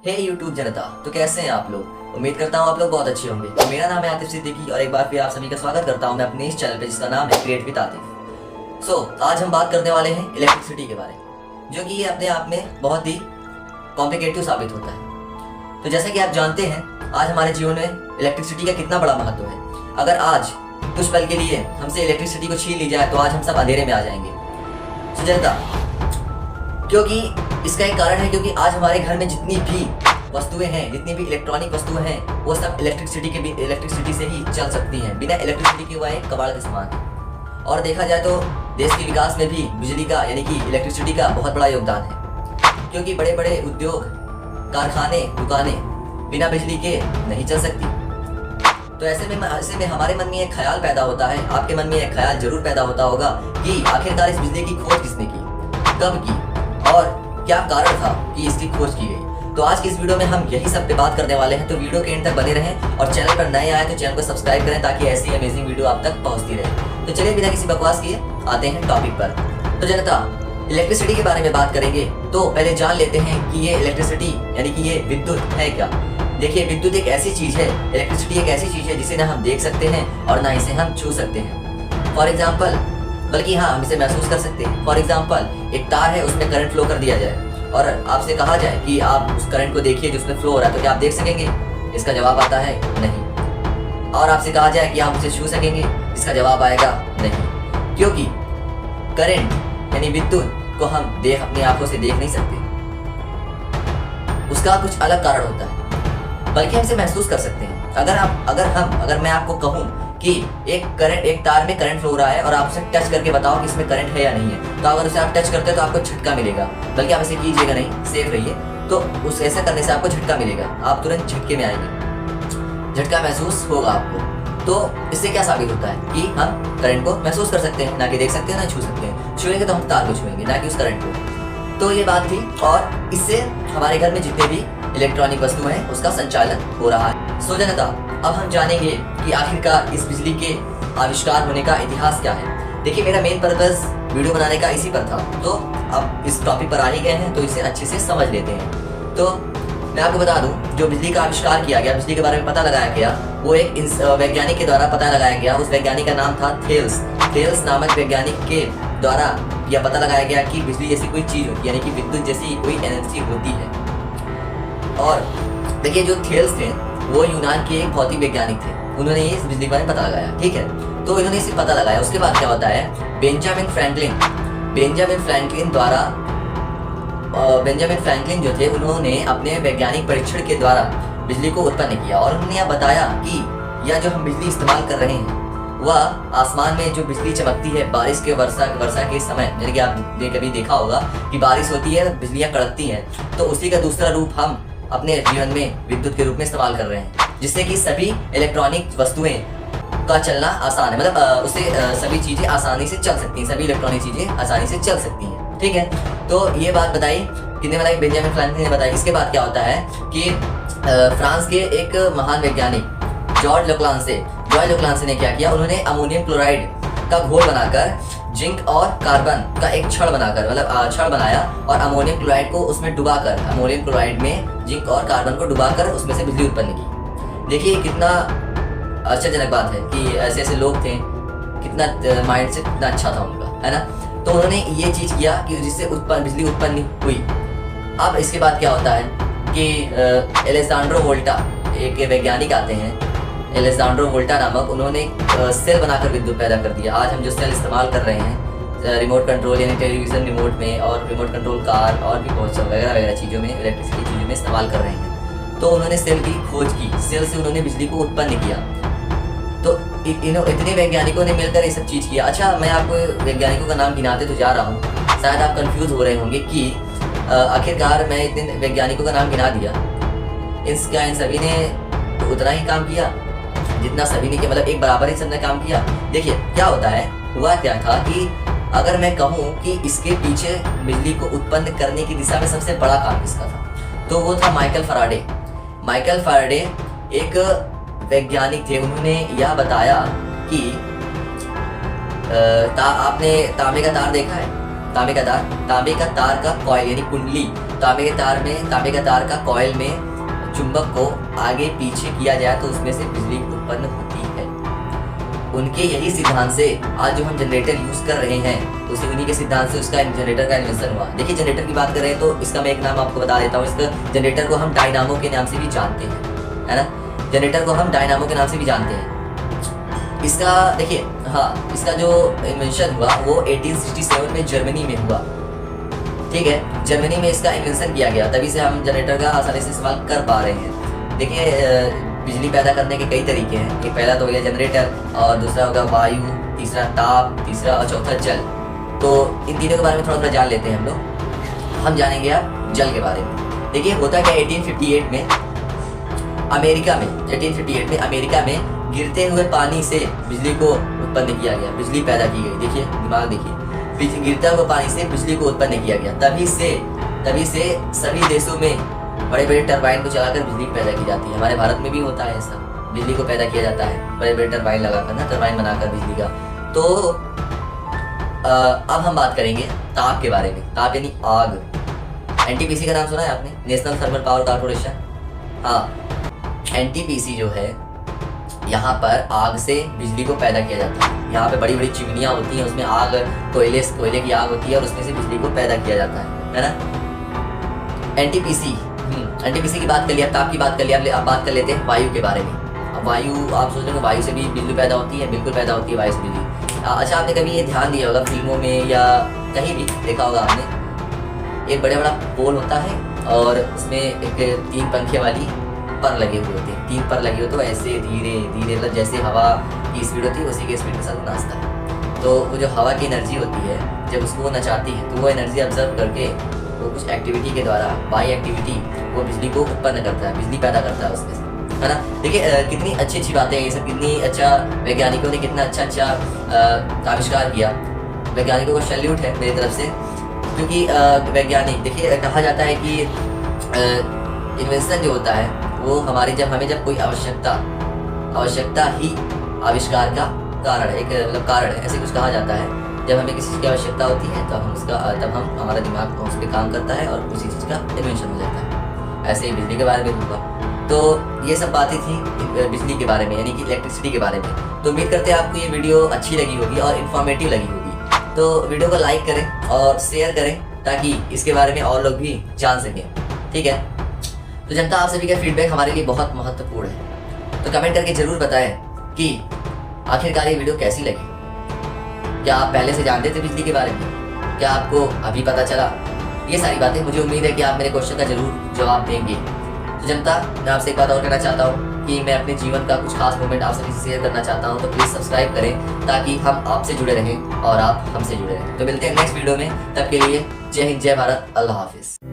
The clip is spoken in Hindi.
हे यूट्यूब जनता, तो कैसे हैं आप लोग। उम्मीद करता हूँ आप लोग बहुत अच्छे होंगे। तो मेरा नाम है आतिफ सिद्दीकी और एक बार फिर आप सभी का स्वागत करता हूँ मैं अपने इस चैनल पे जिसका नाम है क्रिएट विद आतिफ। आज हम बात करने वाले हैं इलेक्ट्रिसिटी के बारे में, जो कि ये अपने आप में बहुत ही कॉम्प्लिकेटिव साबित होता है। तो जैसा कि आप जानते हैं, आज हमारे जीवन में इलेक्ट्रिसिटी का कितना बड़ा महत्व है। अगर आज कुछ पल के लिए हमसे इलेक्ट्रिसिटी को छीन ली जाए तो आज हम सब अंधेरे में आ जाएंगे। तो जनता, क्योंकि इसका एक कारण है क्योंकि आज हमारे घर में जितनी भी वस्तुएं हैं, जितनी भी इलेक्ट्रॉनिक वस्तुएं हैं, वो सब इलेक्ट्रिसिटी से ही चल सकती हैं। बिना इलेक्ट्रिसिटी के वह एक कबाड़ के समान है। और देखा जाए तो देश के विकास में भी बिजली का यानी कि इलेक्ट्रिसिटी का बहुत बड़ा योगदान है, क्योंकि बड़े बड़े उद्योग, कारखाने, दुकानें बिना बिजली के नहीं चल सकती। तो ऐसे में हमारे मन में एक ख्याल पैदा होता है, आपके मन में एक ख्याल जरूर पैदा होता होगा कि आखिरकार इस बिजली की खोज किसने की, कब की और क्या कारण था कि इसकी खोज की गई। तो आज की इस वीडियो में हम यही सब पे बात करने वाले हैं। तो वीडियो के एंड तक बने रहें और चैनल पर नए आए तो चैनल को सब्सक्राइब करें ताकि ऐसी अमेजिंग वीडियो आप तक पहुंचती रहे। तो चलिए बिना किसी बकवास किए आते हैं टॉपिक पर। तो जनता, इलेक्ट्रिसिटी के बारे में बात करेंगे तो पहले जान लेते हैं कि ये इलेक्ट्रिसिटी यानी कि ये विद्युत है क्या। देखिए, विद्युत एक ऐसी चीज है, इलेक्ट्रिसिटी एक ऐसी चीज है जिसे ना हम देख सकते हैं और ना इसे हम छू सकते हैं। फॉर एग्जाम्पल, बल्कि हाँ, हम इसे महसूस कर सकते हैं। फॉर एग्जाम्पल, एक तार है, उसमें करंट फ्लो कर दिया जाए और आपसे कहा जाए कि आप उस करंट को देखिए जो उसमें फ्लो हो रहा है, तो क्या आप देख सकेंगे? इसका जवाब आता है नहीं। और आपसे कहा जाए कि आप उसे छू सकेंगे, इसका जवाब आएगा नहीं, क्योंकि करंट यानी विद्युत को हम अपनी आंखों से देख नहीं सकते। उसका कुछ अलग कारण होता है, बल्कि हम इसे महसूस कर सकते हैं। अगर मैं आपको कहूं कि एक तार में करंट फ्लो हो रहा है और आप उसे टच करके बताओ कि इसमें करंट है या नहीं है, तो अगर उसे आप टच करते हैं तो आपको झटका मिलेगा। बल्कि आप ऐसे कीजिएगा नहीं, सेफ रहिए, तो उस ऐसा करने से आपको झटका मिलेगा, आप तुरंत झटके में आएंगे, झटका महसूस होगा आपको। तो इससे क्या साबित होता है कि हम करंट को महसूस कर सकते हैं, ना कि देख सकते हैं, ना छू सकते हैं। छुएंगे तो हम तार को छुएंगे, ना कि उस करंट को। तो ये बात थी, और इससे हमारे घर में जितने भी इलेक्ट्रॉनिक वस्तु हैं उसका संचालन हो रहा है। सो जनता, अब हम जानेंगे कि आखिरकार इस बिजली के आविष्कार होने का इतिहास क्या है। देखिए, मेरा मेन पर्पस वीडियो बनाने का इसी पर था, तो अब इस टॉपिक पर आ ही गए हैं तो इसे अच्छे से समझ लेते हैं। तो मैं आपको बता दूं, जो बिजली का आविष्कार किया गया, बिजली के बारे में पता लगाया गया, वो एक वैज्ञानिक के द्वारा पता लगाया गया। उस वैज्ञानिक का नाम था थेल्स नामक वैज्ञानिक के द्वारा यह पता लगाया गया कि बिजली जैसी कोई चीज होती है, यानी कि विद्युत जैसी कोई एनर्जी होती है। और देखिए, जो थेल्स थे वो यूनान के एक भौतिक वैज्ञानिक थे। उन्होंने इस बिजली के बारे में पता लगाया, ठीक है। तो इन्होंने इसे पता लगाया, उसके बाद क्या होता है, बेंजामिन फ्रैंकलिन जो थे, उन्होंने अपने वैज्ञानिक परीक्षण के द्वारा बिजली को उत्पन्न किया। और उन्होंने यह बताया कि यह जो हम बिजली इस्तेमाल कर रहे हैं, वह आसमान में जो बिजली चमकती है बारिश के वर्षा के समय, यानी कि आपने कभी देखा होगा कि बारिश होती है, बिजलियां कड़कती हैं, तो उसी का दूसरा रूप हम अपने जीवन में विद्युत के रूप में इस्तेमाल कर रहे हैं, जिससे कि सभी इलेक्ट्रॉनिक वस्तुएं का चलना आसान है। मतलब उससे सभी चीजें आसानी से चल सकती हैं, सभी इलेक्ट्रॉनिक चीजें आसानी से चल सकती हैं, ठीक है। तो ये बात बताई, किसने बताई? बेंजामिन फ्रैंकलिन ने बताई। इसके बाद क्या होता है कि फ्रांस के एक महान वैज्ञानिक जॉर्ज लुक्लांसे ने क्या किया, उन्होंने अमोनियम क्लोराइड का घोल बनाकर जिंक और कार्बन का एक छड़ बनाया और अमोनियम क्लोराइड को उसमें डुबाकर, अमोनियम क्लोराइड में जिंक और कार्बन को डुबाकर उसमें से बिजली उत्पन्न की। देखिए, कितना आश्चर्यजनक बात है कि ऐसे लोग थे, कितना माइंड से कितना अच्छा था उनका, है ना। तो उन्होंने ये चीज किया कि जिससे बिजली उत्पन्न हुई। अब इसके बाद क्या होता है कि एलेसांड्रो वोल्टा, एक वैज्ञानिक आते हैं, एलेसांड्रो वोल्टा नामक, उन्होंने सेल बनाकर विद्युत पैदा कर दिया। आज हम जो सेल इस्तेमाल कर रहे हैं रिमोट कंट्रोल यानी टेलीविजन रिमोट में, और रिमोट कंट्रोल कार और भी बहुत वगैरह चीज़ों में, इलेक्ट्रिसिटी चीज़ों में इस्तेमाल कर रहे हैं। तो उन्होंने सेल की खोज की, सेल से उन्होंने बिजली को उत्पन्न किया। तो इतने वैज्ञानिकों ने मिलकर ये सब चीज़ किया। अच्छा, मैं आपको वैज्ञानिकों का नाम गिनाते तो जा रहा हूँ, शायद आप कंफ्यूज हो रहे होंगे कि आखिरकार मैं इतने वैज्ञानिकों का नाम गिना दिया, इन सभी ने तो उतना ही काम किया जितना सभी ने किया, मतलब एक बराबर ही सबने काम किया। देखिए क्या होता है, हुआ क्या था कि अगर मैं कहूँ कि इसके पीछे बिजली को उत्पन्न करने की दिशा में सबसे बड़ा काम किसका था, तो वो था माइकल फैराडे एक वैज्ञानिक थे। उन्होंने यह बताया कि आपने तांबे का तार देखा है, तांबे का तार का कॉइल यानी कुंडली, तांबे का तार का कॉइल में चुंबक को आगे पीछे किया जाए तो उसमें से बिजली उत्पन्न होती है। उनके यही सिद्धांत से आज जो हम जनरेटर यूज कर रहे हैं, उसी उन्हीं के सिद्धांत से उसका जनरेटर का इन्वेंशन हुआ। देखिए जनरेटर की बात कर रहे हैं तो इसका मैं एक नाम आपको बता देता हूँ। इसका जनरेटर को हम डायनामो के नाम से भी जानते हैं, है ना। जनरेटर को हम डायनामो के नाम से भी जानते हैं। इसका देखिए, हाँ, इसका जो इन्वेंशन हुआ वो 1867 में जर्मनी में हुआ, ठीक है। जर्मनी में इसका इन्वेंशन किया गया, तभी से हम जनरेटर का आसानी से इस्तेमाल कर पा रहे हैं। देखिए बिजली पैदा करने के कई तरीके हैं। एक पहला तो हो गया जनरेटर, और दूसरा होगा वायु, तीसरा ताप, तीसरा और चौथा जल। तो इन तीनों के बारे में थोड़ा थोड़ा जान लेते हैं हम लोग। हम जानेंगे अब जल के बारे में। देखिए होता क्या, 1858 में अमेरिका में गिरते हुए पानी से बिजली को उत्पन्न किया गया, बिजली पैदा की गई। देखिए दिमाग देखिए, गिरता हुआ पानी से बिजली को उत्पन्न किया गया। तभी से सभी देशों में बड़े बड़े टरबाइन को चलाकर बिजली पैदा की जाती है। हमारे भारत में भी होता है ऐसा, बिजली को पैदा किया जाता है बड़े बड़े टरबाइन लगाकर ना, टरबाइन बनाकर बिजली का। तो अब हम बात करेंगे ताप के बारे में। ताप यानी आग। एनटीपीसी का नाम सुना है आपने, नेशनल थर्मल पावर कॉर्पोरेशन। हाँ, एनटीपीसी जो है, यहाँ पर आग से बिजली को पैदा किया जाता है। यहाँ पे बड़ी बड़ी चिमनियाँ होती हैं, उसमें आग, कोयले की आग होती है और उसमें से बिजली को पैदा किया जाता है ना। एनटीपीसी की बात कर लिया, ताप की बात कर लिया। अब बात कर लेते हैं वायु के बारे में। अब वायु, आप सोच रहे हो वायु से भी बिजली पैदा होती है? बिल्कुल पैदा होती है वायु से बिजली। अच्छा, आपने कभी ये ध्यान दिया होगा, फिल्मों में या कहीं भी देखा होगा आपने, एक बड़ा पोल होता है और उसमें एक 3 पंखे वाली पर लगे हुए होते हैं। 3 पर लगे होते हैं, ऐसे धीरे धीरे, मतलब जैसे हवा की स्पीड होती है उसी के स्पीड के साथ नाचता है। तो वो जो हवा की एनर्जी होती है, जब उसको वो नचाती है तो वो एनर्जी ऑब्जर्व करके वो कुछ एक्टिविटी के द्वारा, बाई एक्टिविटी, वो बिजली को उत्पन्न करता है, बिजली पैदा करता है उसमें से, है ना। देखिए कितनी अच्छी अच्छी बातें हैं ये सब, कितनी अच्छा वैज्ञानिकों ने कितना अच्छा आविष्कार किया। वैज्ञानिकों को सैल्यूट है मेरी तरफ से, क्योंकि वैज्ञानिक, देखिए कहा जाता है कि इन्वेंशन जो होता है वो हमारी हमें जब कोई आवश्यकता ही आविष्कार का कारण है, एक मतलब कारण है, ऐसे कुछ कहा जाता है। जब हमें किसी चीज़ की आवश्यकता होती है तब हमारा दिमाग उस पर काम करता है और उसी चीज़ का इन्वेंशन हो जाता है। ऐसे ही बिजली के बारे में होगा। तो ये सब बातें थी बिजली के बारे में, यानी कि इलेक्ट्रिसिटी के बारे में। तो उम्मीद करते हैं आपको ये वीडियो अच्छी लगी होगी और इन्फॉर्मेटिव लगी होगी। तो वीडियो को लाइक करें और शेयर करें ताकि इसके बारे में और लोग भी जान सकें, ठीक है। तो जनता, आप सभी का फीडबैक हमारे लिए बहुत महत्वपूर्ण है। तो कमेंट करके जरूर बताएं कि आखिरकार ये वीडियो कैसी लगी। क्या आप पहले से जानते थे बिजली के बारे में? क्या आपको अभी पता चला? ये सारी बातें, मुझे उम्मीद है कि आप मेरे क्वेश्चन का जरूर जवाब देंगे। तो जनता, मैं आपसे एक बात और कहना चाहता हूँ कि मैं अपने जीवन का कुछ खास मोमेंट आप सभी से शेयर करना चाहता हूँ। तो प्लीज़ सब्सक्राइब करें ताकि हम आपसे जुड़े रहें और आप हमसे जुड़े रहें। तो मिलते हैं नेक्स्ट वीडियो में, तब के लिए जय हिंद, जय भारत, अल्लाह हाफिज़।